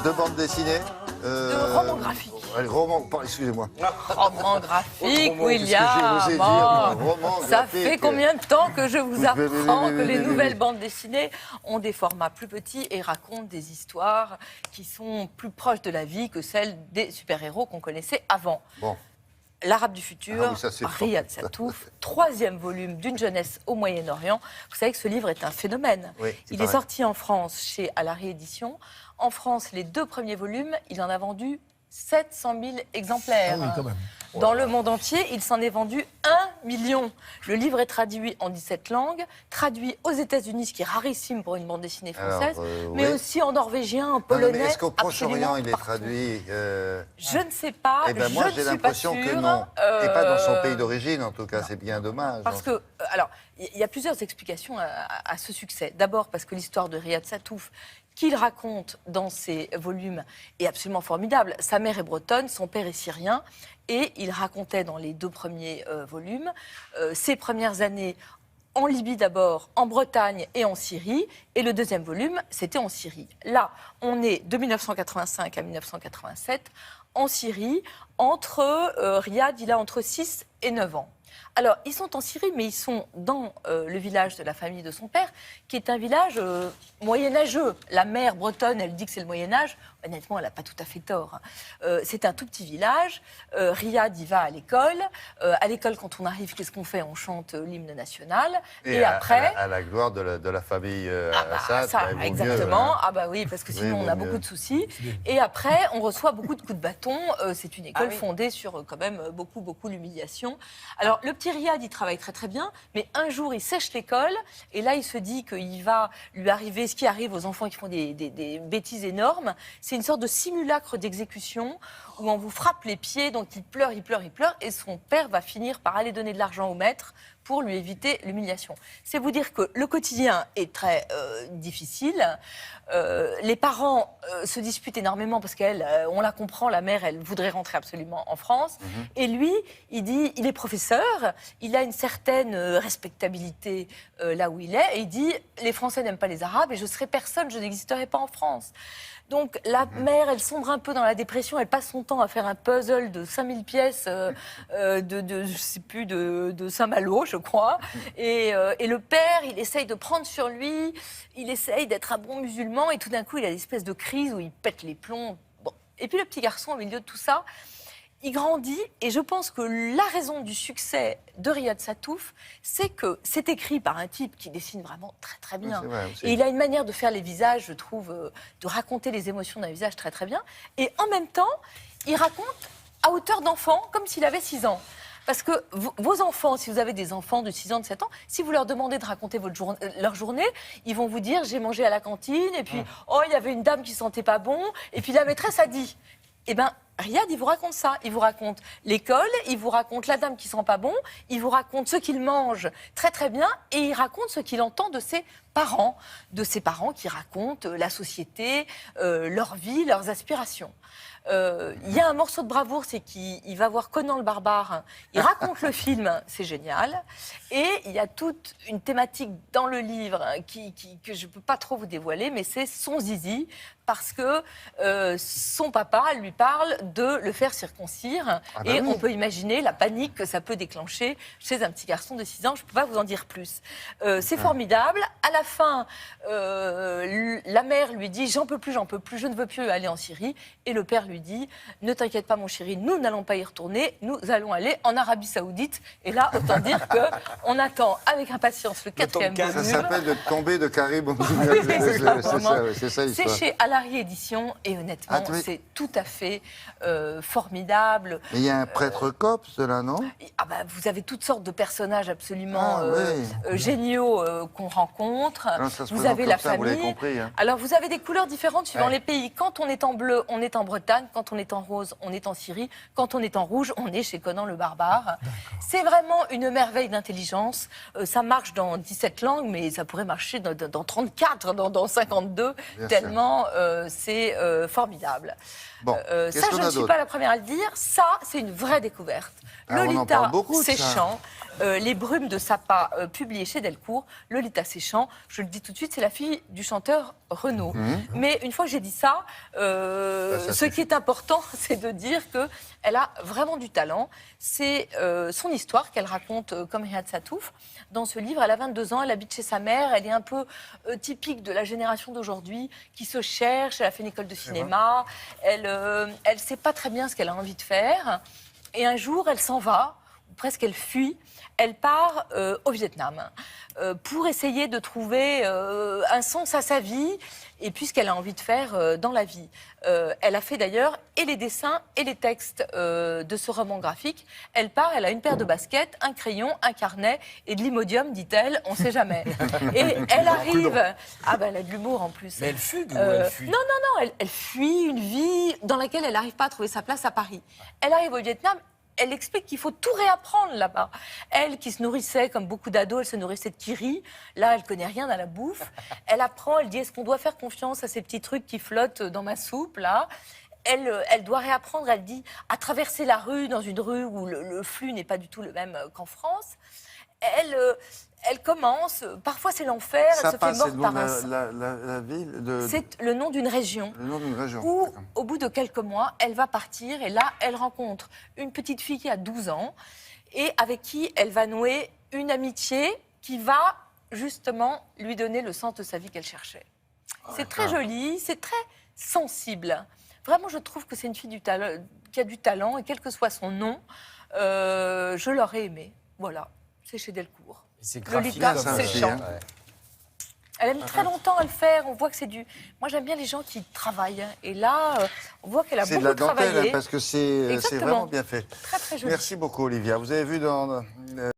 de bande dessinée. De roman graphique. Excusez-moi. Roman graphique, Roman, William. qu'est-ce que j'ai osé dire, roman Ça graphique. fait combien de temps que je vous apprends que les oui. nouvelles bandes dessinées ont des formats plus petits et racontent des histoires qui sont plus proches de la vie que celles des super-héros qu'on connaissait avant. Bon. L'Arabe du futur, Ah oui, ça, c'est Riyad fort. Sattouf, 3e volume d'une jeunesse au Moyen-Orient. Vous savez que ce livre est un phénomène. Oui, Il paraît. est sorti en France chez Alary Éditions. En France, les 2 premiers volumes, il en a vendu 700 000 exemplaires. Ah oui, quand même. Dans le monde entier, il s'en est vendu 1 million. Le livre est traduit en 17 langues, traduit aux États-Unis, ce qui est rarissime pour une bande dessinée française, mais oui. aussi en norvégien, en Non, polonais. mais est-ce qu'au Proche-Orient, absolument il est partout. traduit Je ne sais pas. Eh ben je moi, ne j'ai suis pas l'impression que sûre. non. Et pas dans son pays d'origine, en tout cas. C'est bien dommage. Parce que, alors, il y a plusieurs explications à ce succès. D'abord, parce que l'histoire de Riyad Sattouf, qu'il raconte dans ses volumes, est absolument formidable. Sa mère est bretonne, son père est syrien, et il racontait dans les 2 premiers volumes ses premières années en Libye d'abord, en Bretagne et en Syrie. Et le 2e volume, c'était en Syrie. Là, on est de 1985 à 1987 en Syrie. Riyad, il a entre 6 et 9 ans. Alors, ils sont en Syrie, mais ils sont dans le village de la famille de son père, qui est un village moyenâgeux. La mère bretonne, elle dit que c'est le Moyen-Âge. Honnêtement, elle n'a pas tout à fait tort. C'est un tout petit village. Riyad y va à l'école. À l'école, quand on arrive, qu'est-ce qu'on fait? On chante l'hymne national. Et après... À la gloire de la famille Assad. ça, bah, il vaut exactement. mieux, hein. Ah bah oui, parce que sinon Oui, on a vaut mieux. beaucoup de soucis. Et après, on reçoit beaucoup de coups de bâton. C'est une école oui. fondée sur quand même beaucoup l'humiliation. Alors le petit Riyad, il travaille très très bien, mais un jour il sèche l'école et là il se dit qu'il va lui arriver ce qui arrive aux enfants qui font des bêtises énormes. C'est une sorte de simulacre d'exécution où on vous frappe les pieds, donc il pleure et son père va finir par aller donner de l'argent au maître pour lui éviter l'humiliation. C'est vous dire que le quotidien est très difficile. Les parents se disputent énormément parce qu'elle, on la comprend, la mère, elle voudrait rentrer absolument en France. Et lui, il est professeur, il a une certaine respectabilité là où il est. Et il dit, les Français n'aiment pas les Arabes et je serai personne, je n'existerai pas en France. Donc la mère, elle sombre un peu dans la dépression, elle passe son temps à faire un puzzle de 5000 pièces je sais plus, de Saint-Malo, je crois. Et le père, il essaye de prendre sur lui, il essaye d'être un bon musulman et tout d'un coup, il a une espèce de crise où il pète les plombs. Bon. Et puis le petit garçon, au milieu de tout ça, il grandit et je pense que la raison du succès de Riyad Sattouf, c'est que c'est écrit par un type qui dessine vraiment très très bien. C'est vrai aussi. Et il a une manière de faire les visages, je trouve, de raconter les émotions d'un visage très très bien. Et en même temps, il raconte à hauteur d'enfant, comme s'il avait 6 ans. Parce que vos enfants, si vous avez des enfants de 6 ans, de 7 ans, si vous leur demandez de raconter leur journée, ils vont vous dire « j'ai mangé à la cantine » et puis « oh, il y avait une dame qui sentait pas bon » et puis la maîtresse a dit. Eh bien, Riyad, il vous raconte ça. Il vous raconte l'école, il vous raconte la dame qui sent pas bon, il vous raconte ce qu'il mange très très bien et il raconte ce qu'il entend de ses parents qui racontent la société, leur vie, leurs aspirations. Il y a un morceau de bravoure, c'est qu'il va voir Conan le barbare, il raconte le film, c'est génial, et il y a toute une thématique dans le livre que je ne peux pas trop vous dévoiler, mais c'est son zizi, parce que son papa lui parle de le faire circoncire, et oui. on peut imaginer la panique que ça peut déclencher chez un petit garçon de 6 ans, je ne peux pas vous en dire plus. C'est formidable, à la fin, la mère lui dit « j'en peux plus, je ne veux plus aller en Syrie », et le père lui dit « ne t'inquiète pas mon chéri, nous n'allons pas y retourner, nous allons aller en Arabie Saoudite ». Et là, autant dire qu'on attend avec impatience le 4e volume. Ça s'appelle de tomber de Karim. C'est ça C'est l'histoire. chez Alary Éditions et honnêtement, oui. c'est tout à fait formidable. Mais il y a un prêtre copse, là, non? Ah bah, vous avez toutes sortes de personnages absolument oui. géniaux qu'on rencontre. Non, ça se Vous présente avez comme la ça, vous l'avez famille. compris, hein. Alors vous avez des couleurs différentes suivant les pays. Quand on est en bleu, on est en Bretagne. Quand on est en rose, on est en Syrie. Quand on est en rouge, on est chez Conan le barbare. C'est vraiment une merveille d'intelligence. Ça marche dans 17 langues, mais ça pourrait marcher dans 34, dans 52, Bien tellement c'est formidable. Bon, qu'est-ce qu'on a ne suis d'autres. pas la première à le dire. Ça, c'est une vraie découverte. Ah, on en Lolita parle beaucoup de ça. Séchant, Les Brumes de Sapa, publié chez Delcourt. Lolita Séchant, je le dis tout de suite, c'est la fille du chanteur Renaud. Mais une fois que j'ai dit ça, ce qui est important, c'est de dire qu'elle a vraiment du talent. C'est son histoire qu'elle raconte comme Riyad Satouf. Dans ce livre, elle a 22 ans, elle habite chez sa mère, elle est un peu typique de la génération d'aujourd'hui qui se cherche, elle a fait une école de cinéma, elle ne sait pas très bien ce qu'elle a envie de faire. Et un jour, elle s'en va, ou presque elle fuit, elle part au Vietnam pour essayer de trouver un sens à sa vie et puis ce qu'elle a envie de faire dans la vie. Elle a fait d'ailleurs et les dessins et les textes de ce roman graphique. Elle part, elle a une paire de baskets, un crayon, un carnet et de l'imodium, dit-elle, on ne sait jamais. Et elle arrive... Ah ben elle a de l'humour en plus. Mais elle fugue ou elle fuit? Non, elle fuit une vie dans laquelle elle n'arrive pas à trouver sa place à Paris. Elle arrive au Vietnam. Elle explique qu'il faut tout réapprendre là-bas. Elle, qui se nourrissait, comme beaucoup d'ados, elle se nourrissait de kiri. Là, elle connaît rien à la bouffe. Elle apprend, elle dit, est-ce qu'on doit faire confiance à ces petits trucs qui flottent dans ma soupe, là ? Elle doit réapprendre, elle dit, à traverser la rue, dans une rue où le flux n'est pas du tout le même qu'en France. Elle commence, parfois c'est l'enfer, elle se fait mordre par la ville de... C'est le nom d'une région. Le nom d'une région. Où, d'accord. au bout de quelques mois, elle va partir et là, elle rencontre une petite fille qui a 12 ans et avec qui elle va nouer une amitié qui va justement lui donner le sens de sa vie qu'elle cherchait. C'est très joli, c'est très sensible. Vraiment, je trouve que c'est une fille qui a du talent et quel que soit son nom, je l'aurais aimé. Voilà, c'est chez Delcourt. C'est Lolita graphique, comme, Séchant. ouais. Elle a mis très longtemps à le faire. On voit que c'est du... Moi, j'aime bien les gens qui travaillent. Et là, on voit qu'elle a C'est de beaucoup la dentelle, travaillé. hein, parce que c'est Exactement. vraiment bien fait. Très, très joli. Merci beaucoup, Olivia. Vous avez vu dans...